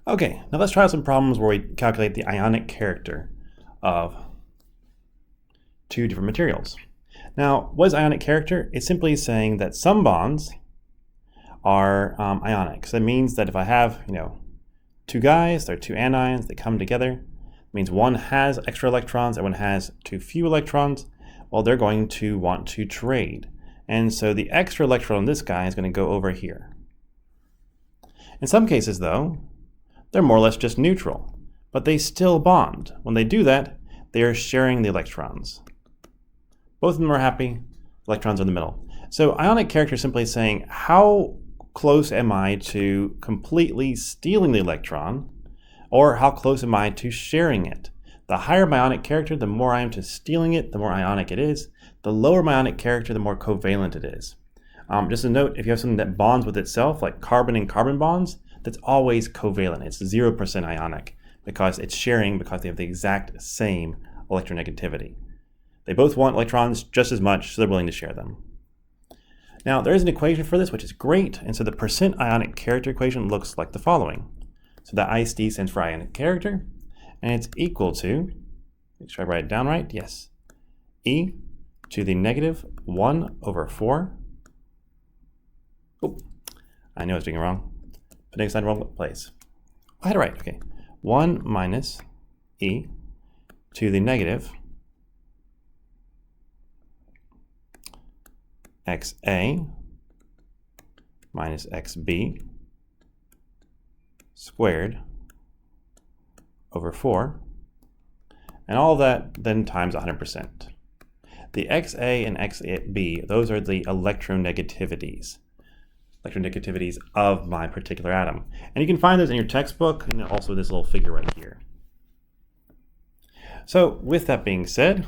Okay, now let's try out some problems where we calculate the ionic character of two different materials. Now, what is ionic character? It's simply saying that some bonds are ionic. So that means that if I have, two guys, they're two anions, they come together. It means one has extra electrons and one has too few electrons. Well, they're going to want to trade. And so the extra electron on this guy is going to go over here. In some cases, though, they're more or less just neutral, but they still bond. When they do that, they are sharing the electrons. Both of them are happy, electrons are in the middle. So ionic character is simply saying, how close am I to completely stealing the electron, or how close am I to sharing it? The higher my ionic character, the more I am to stealing it, the more ionic it is. The lower my ionic character, the more covalent it is. Just a note, if you have something that bonds with itself, like carbon and carbon bonds, that's always covalent. It's 0% ionic because it's sharing because they have the exact same electronegativity. They both want electrons just as much, so they're willing to share them. Now, there is an equation for this, which is great. And so the percent ionic character equation looks like the following. So the ISD stands for ionic character, and it's equal to, make sure I write it down right, yes, e to the negative 1 over 4. Oh, I know I was doing it wrong. Putting sign in the wrong place. I had it right, okay. 1 minus e to the negative xa minus xb squared over 4, and all that then times 100%. The xa and xb, those are the electronegativities of my particular atom. And you can find those in your textbook and also this little figure right here. So with that being said,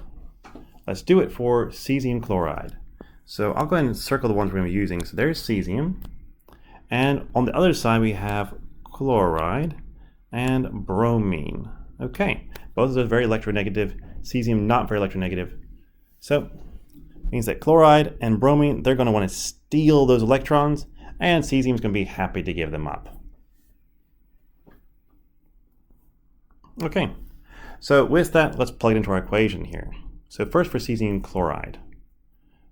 let's do it for cesium chloride. So I'll go ahead and circle the ones we're going to be using. So there's cesium, and on the other side we have chloride and bromine. Okay, both of those are very electronegative. Cesium not very electronegative. So it means that chloride and bromine, they're going to want to steal those electrons, and cesium is going to be happy to give them up. Okay, so with that, let's plug it into our equation here. So first for cesium chloride.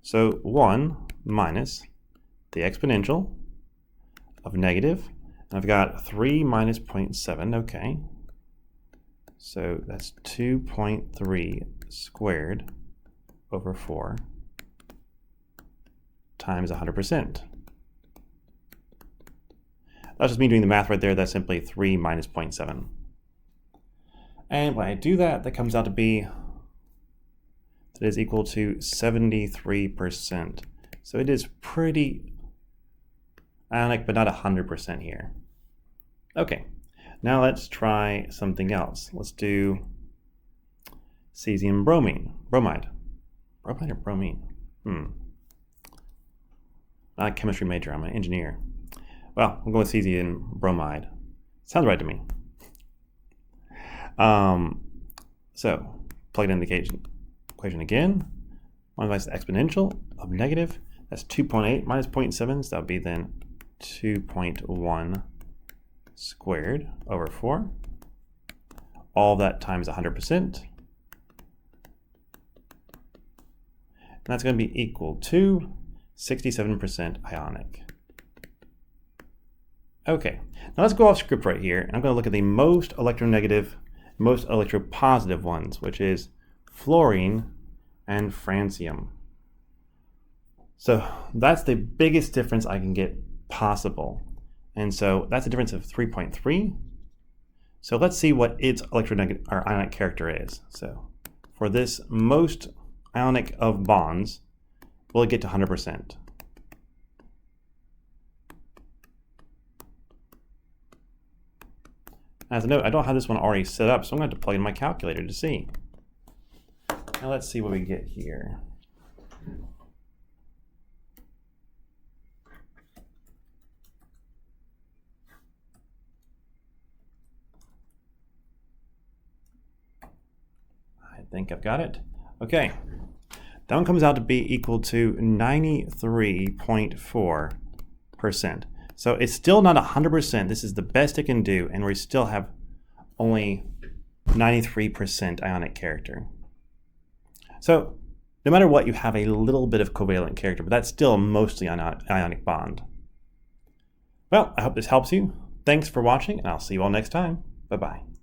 So 1 minus the exponential of negative, and I've got 3 minus 0.7, okay. So that's 2.3 squared over 4 times 100%. That's just me doing the math right there. That's simply 3 minus 0.7. And when I do that, that comes out to be, that is equal to 73%. So it is pretty ionic, but not 100% here. Okay, now let's try something else. Let's do cesium bromide. Bromide or bromine? Not a chemistry major, I'm an engineer. Well, I'm going with cesium bromide. Sounds right to me. So plug it in the equation again. 1 minus the exponential of negative. That's 2.8 minus 0.7. So that would be then 2.1 squared over 4. All that times 100%. And that's going to be equal to 67% ionic. Okay, now let's go off script right here. And I'm going to look at the most electronegative, most electropositive ones, which is fluorine and francium. So that's the biggest difference I can get possible. And so that's a difference of 3.3. So let's see what its electronegative or ionic character is. So for this most ionic of bonds, will it get to 100%? As a note, I don't have this one already set up, so I'm going to have to plug in my calculator to see. Now let's see what we get here. I think I've got it. Okay, that one comes out to be equal to 93.4%. So it's still not 100%. This is the best it can do, and we still have only 93% ionic character. So no matter what, you have a little bit of covalent character, but that's still mostly an ionic bond. Well, I hope this helps you. Thanks for watching, and I'll see you all next time. Bye-bye.